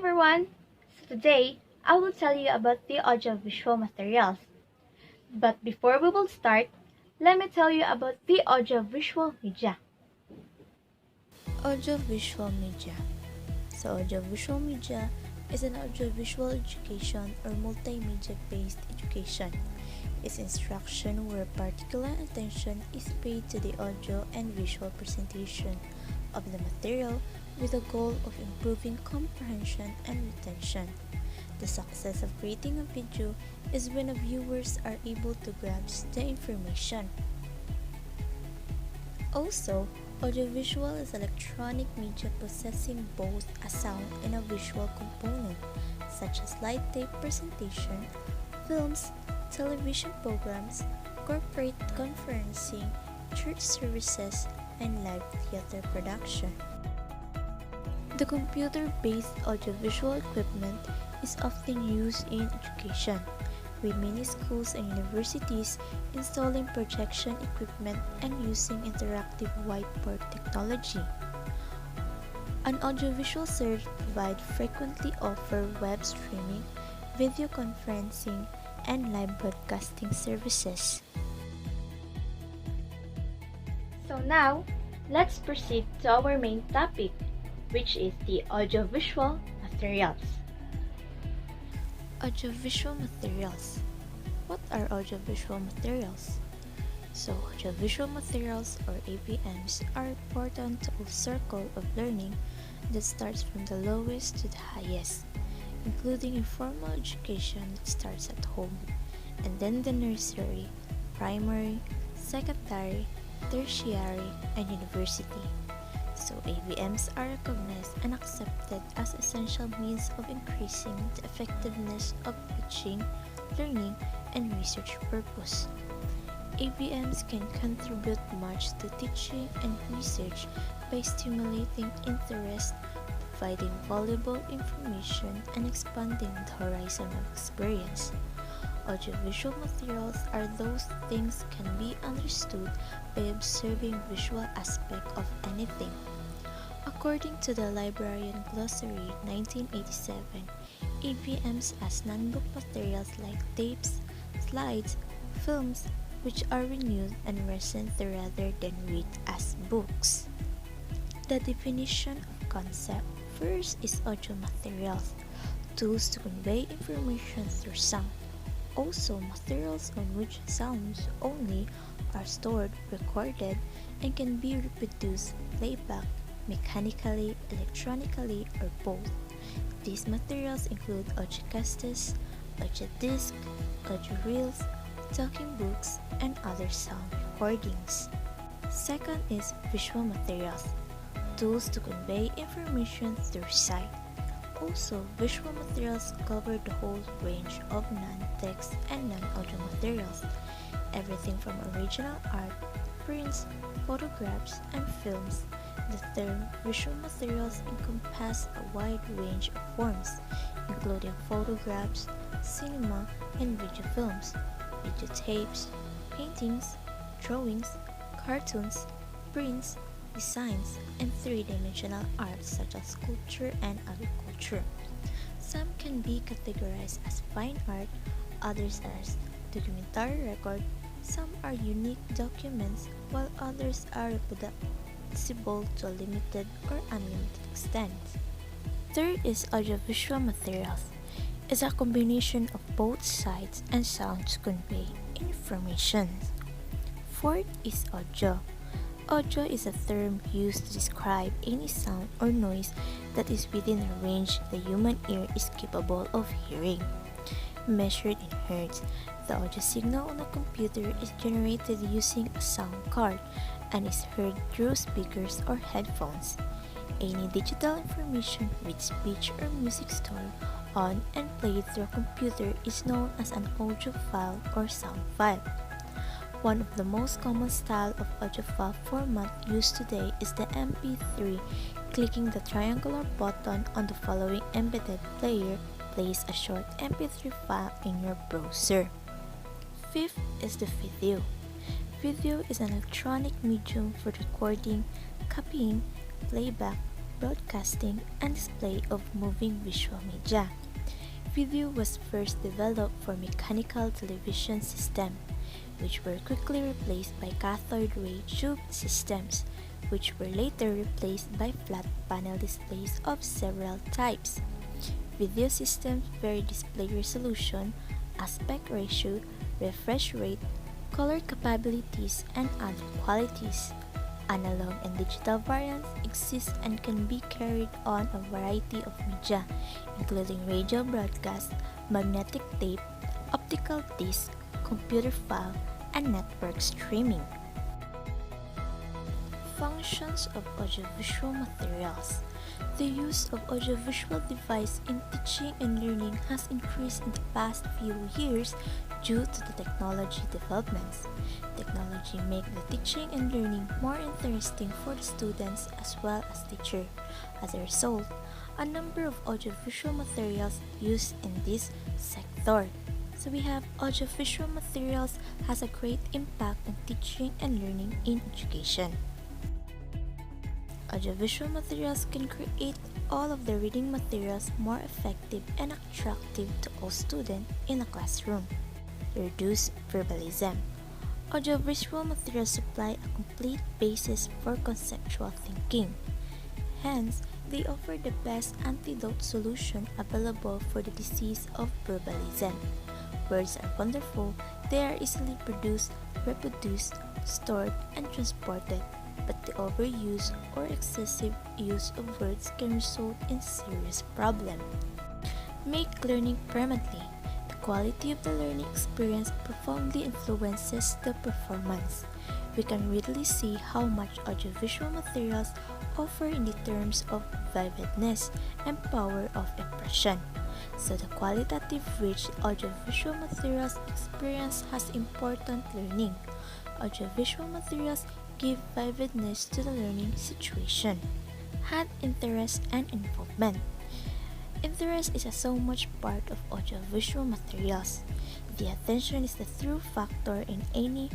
everyone! So today, I will tell you about the audiovisual materials. But before we will start, let me tell you about the audiovisual media. Audiovisual media. Audiovisual media is an audiovisual education or multimedia-based education. It's instruction where particular attention is paid to the audio and visual presentation of the material with the goal of improving comprehension and retention. The success of creating a video is when the viewers are able to grasp the information. Also, audiovisual is electronic media possessing both a sound and a visual component, such as light tape presentation, films, television programs, corporate conferencing, church services, and live theater production. The computer-based audiovisual equipment is often used in education, with many schools and universities installing projection equipment and using interactive whiteboard technology. An audiovisual service provider frequently offers web streaming, video conferencing, and live broadcasting services. So now, let's proceed to our main topic, which is the audiovisual materials. Audiovisual materials. What are audiovisual materials? Audiovisual materials or AVMs are important to a circle of learning that starts from the lowest to the highest, including informal education that starts at home, and then the nursery, primary, secondary, tertiary, and university. AVMs are recognized and accepted as essential means of increasing the effectiveness of teaching, learning, and research purpose. AVMs can contribute much to teaching and research by stimulating interest, providing valuable information, and expanding the horizon of experience. Audiovisual materials are those things can be understood by observing visual aspect of anything. According to the Librarian Glossary 1987, AVMs as non-book materials like tapes, slides, films, which are renewed and recent rather than read as books. The definition of concept first is audio materials, tools to convey information through sound. Also, materials on which sounds only are stored, recorded, and can be reproduced, playback, mechanically, electronically, or both. These materials include audio cassettes, audio discs, audio reels, talking books, and other sound recordings. Second is visual materials, tools to convey information through sight. Also, visual materials cover the whole range of non-text and non-audio materials, everything from original art, prints, photographs, and films. The term visual materials encompasses a wide range of forms, including photographs, cinema and video films, videotapes, paintings, drawings, cartoons, prints, designs, and three-dimensional art such as sculpture and agriculture. Some can be categorized as fine art, others as documentary record, some are unique documents, while others are reproducible to a limited or unlimited extent. Third is audiovisual materials. It's a combination of both sights and sound to convey information. Fourth is audio. Audio is a term used to describe any sound or noise that is within a range the human ear is capable of hearing. Measured in hertz, the audio signal on a computer is generated using a sound card and is heard through speakers or headphones. Any digital information with speech or music stored on and played through a computer is known as an audio file or sound file. One of the most common style of audio file format used today is the MP3. Clicking the triangular button on the following embedded player plays a short MP3 file in your browser. Fifth is the video. Video is an electronic medium for recording, copying, playback, broadcasting and display of moving visual media. Video was first developed for mechanical television systems, which were quickly replaced by cathode ray tube systems, which were later replaced by flat panel displays of several types. Video systems vary display resolution, aspect ratio, refresh rate, color capabilities, and other qualities. Analog and digital variants exist and can be carried on a variety of media, including radio broadcast, magnetic tape, optical disc, computer file, and network streaming. Functions of audiovisual materials. The use of audiovisual devices in teaching and learning has increased in the past few years due to the technology developments. Technology makes the teaching and learning more interesting for the students as well as teachers. As a result, a number of audiovisual materials used in this sector. So we have audiovisual materials has a great impact on teaching and learning in education. Audiovisual materials can create all of the reading materials more effective and attractive to all students in a classroom. Reduce verbalism. Audiovisual materials supply a complete basis for conceptual thinking. Hence, they offer the best antidote solution available for the disease of verbalism. Words are wonderful, they are easily produced, reproduced, stored, and transported, but the overuse or excessive use of words can result in serious problems. Make learning permanently. The quality of the learning experience profoundly influences the performance. We can readily see how much audiovisual materials offer in the terms of vividness and power of impression. So the qualitative rich audiovisual materials experience has important learning. Audiovisual materials give vividness to the learning situation. Had interest and involvement. Interest is a so much part of audiovisual materials. The attention is the true factor in any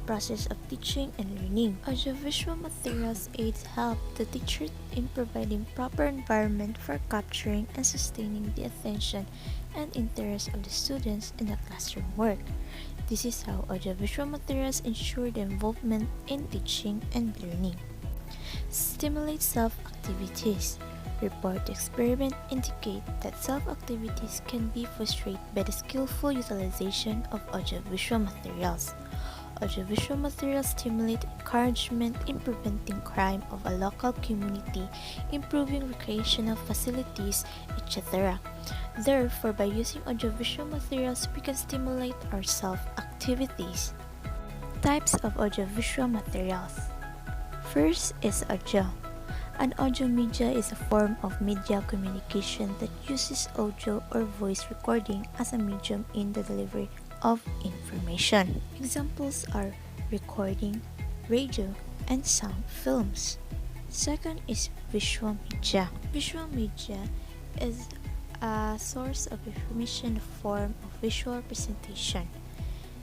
process of teaching and learning. Audiovisual materials aids help the teacher in providing proper environment for capturing and sustaining the attention and interest of the students in the classroom work. This is how audiovisual materials ensure the involvement in teaching and learning. Stimulate self-activities. Report experiment indicate that self-activities can be fostered by the skillful utilization of audiovisual materials. Audiovisual materials stimulate encouragement in preventing crime of a local community, improving recreational facilities, etc. Therefore, by using audiovisual materials, we can stimulate our self-activities. Types of audiovisual materials. First is audio. An audio media is a form of media communication that uses audio or voice recording as a medium in the delivery of information. Examples are recording, radio, and sound films. Second is visual media. Visual media is a source of information in the form of visual presentation.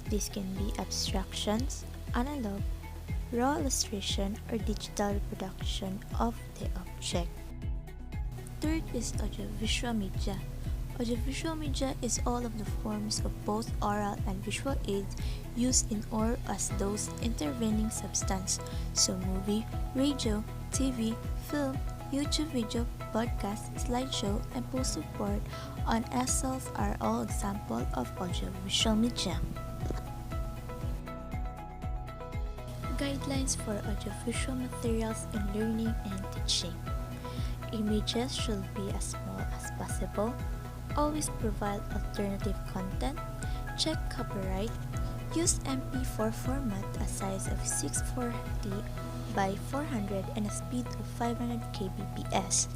This can be abstractions, analog, raw illustration, or digital reproduction of the object. Third is audiovisual media. Audiovisual media is all of the forms of both oral and visual aids used in or as those intervening substance, so movie, radio, TV, film, YouTube video, podcast, slideshow, and post support on SLs are all examples of audiovisual media. Guidelines for audiovisual materials in learning and teaching. Images should be as small as possible. Always provide alternative content. Check copyright. Use MP4 format, a size of 640 by 400 and a speed of 500 kbps.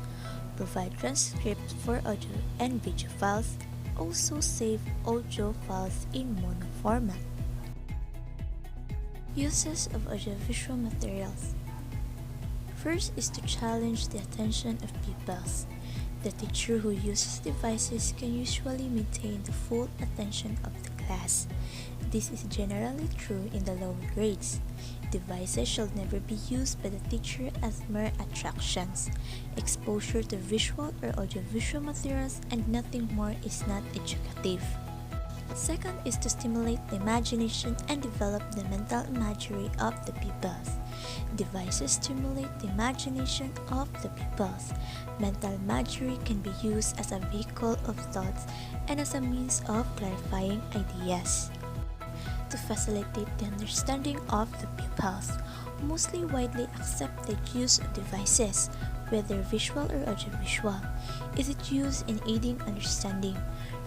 Provide transcripts for audio and video files. Also save audio files in mono format. Uses of audiovisual materials. First is to challenge the attention of pupils. The teacher who uses devices can usually maintain the full attention of the class. This is generally true in the lower grades. devices should never be used by the teacher as mere attractions. Exposure to visual or audiovisual materials and nothing more is not educative. Second is to stimulate the imagination and develop the mental imagery of the pupils. Devices stimulate the imagination of the pupils. Mental imagery can be used as a vehicle of thoughts and as a means of clarifying ideas. To facilitate the understanding of the pupils, mostly widely accepted use of devices, whether visual or audiovisual, is it used in aiding understanding.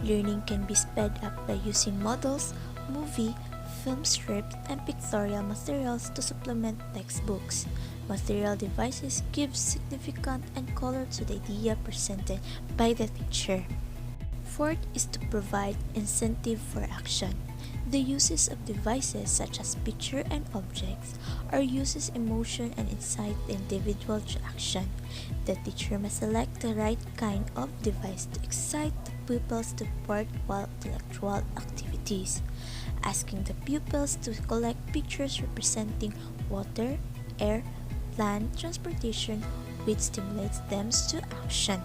Learning can be sped up by using models, movie, film strips, and pictorial materials to supplement textbooks. Material devices give significance and color to the idea presented by the teacher. Fourth is to provide incentive for action. The uses of devices such as picture and objects are uses emotion and incite the individual to action. The teacher must select the right kind of device to excite the pupils to worthwhile intellectual activities. Asking the pupils to collect pictures representing water, air, land, transportation, which stimulates them to action.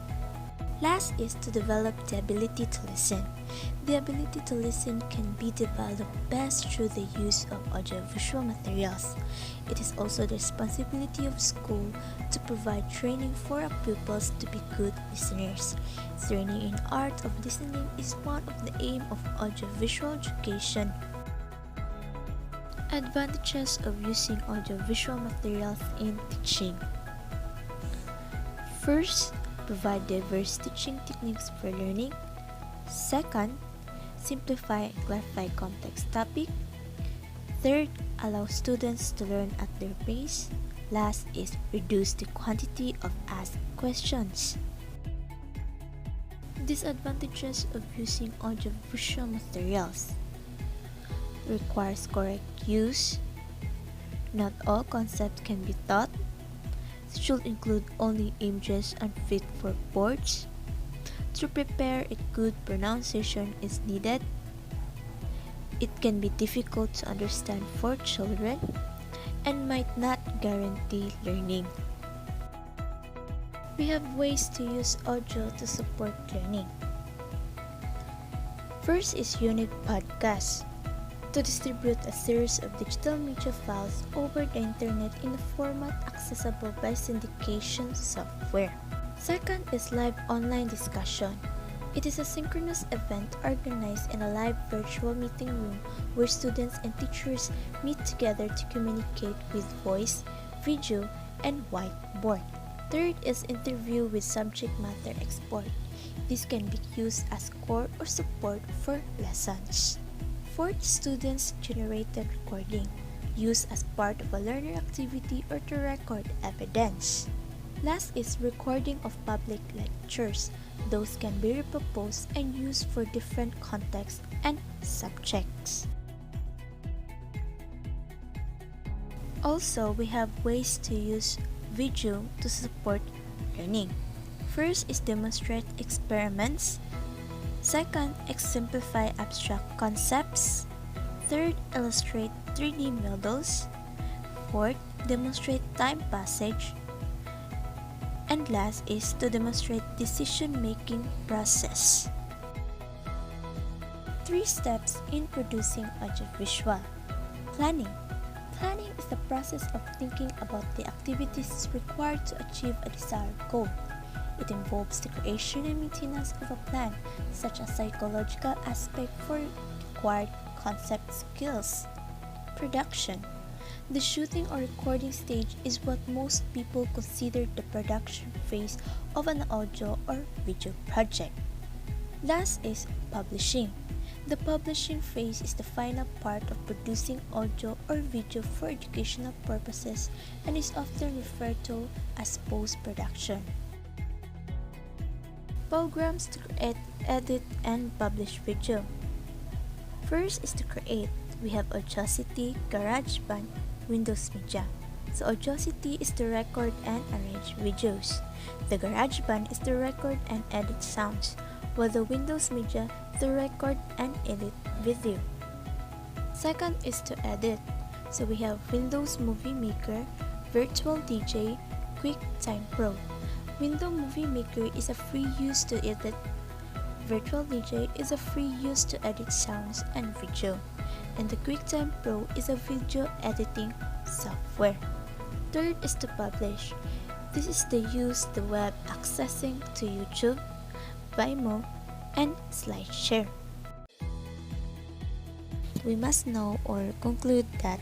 Last is to develop the ability to listen. The ability to listen can be developed best through the use of audiovisual materials. It is also the responsibility of school to provide training for our pupils to be good listeners. Training in art of listening is one of the aims of audiovisual education. Advantages of using audiovisual materials in teaching. First, provide diverse teaching techniques for learning. Second, simplify and clarify complex topics. Third, allow students to learn at their pace. Last is reduce the quantity of asked questions. Disadvantages of using audiovisual materials. Requires correct use. Not all concepts can be taught. Should include only images unfit for boards. To prepare it, good pronunciation is needed. It can be difficult to understand for children and might not guarantee learning. We have ways to use audio to support learning. First is unique podcasts. To distribute a series of digital media files over the internet in a format accessible by syndication software. Second is live online discussion. It is a synchronous event organized in a live virtual meeting room where students and teachers meet together to communicate with voice, video, and whiteboard. Third is interview with subject matter expert. This can be used as core or support for lessons. Fourth, students-generated recording, used as part of a learner activity or to record evidence. Last is recording of public lectures. Those can be repurposed and used for different contexts and subjects. Also, we have ways to use video to support learning. First is demonstrate experiments. Second, exemplify abstract concepts. Third, illustrate 3D models. Fourth, demonstrate time passage. And last is to demonstrate decision-making process. 3 steps in producing audiovisual. Planning. Planning is the process of thinking about the activities required to achieve a desired goal. It involves the creation and maintenance of a plan, such as psychological aspect for required concept skills. Production. The shooting or recording stage is what most people consider the production phase of an audio or video project. Last is publishing. The publishing phase is the final part of producing audio or video for educational purposes and is often referred to as post-production. Programs to create, edit, and publish video. First is to create. We have Audacity, GarageBand, Windows Media. So Audacity is to record and arrange videos. The GarageBand is to record and edit sounds, while the Windows Media to record and edit video. Second is to edit. So we have Windows Movie Maker, Virtual DJ, QuickTime Pro. Windows Movie Maker is a free use to edit. Virtual DJ is a free use to edit sounds and video. And the QuickTime Pro is a video editing software. Third is to publish. This is the use the web accessing to YouTube, Vimeo, and SlideShare. We must know or conclude that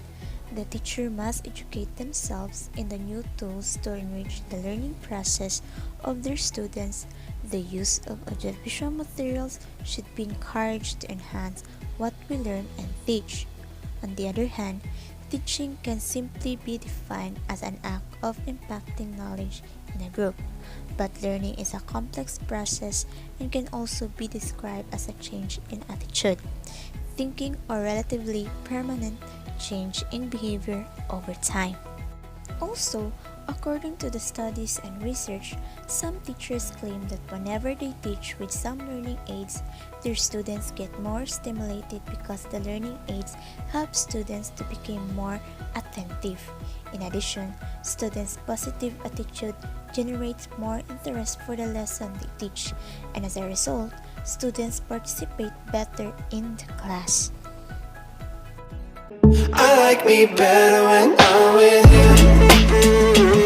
the teacher must educate themselves in the new tools to enrich the learning process of their students. The use of audiovisual materials should be encouraged to enhance what we learn and teach. On the other hand, teaching can simply be defined as an act of impacting knowledge in a group, but learning is a complex process and can also be described as a change in attitude, thinking, or relatively permanent change in behavior over time. Also, according to the studies and research, some teachers claim that whenever they teach with some learning aids, their students get more stimulated because the learning aids help students to become more attentive. In addition, students' positive attitude generates more interest for the lesson they teach, and as a result, students participate better in the class. I like me better when I'm with you.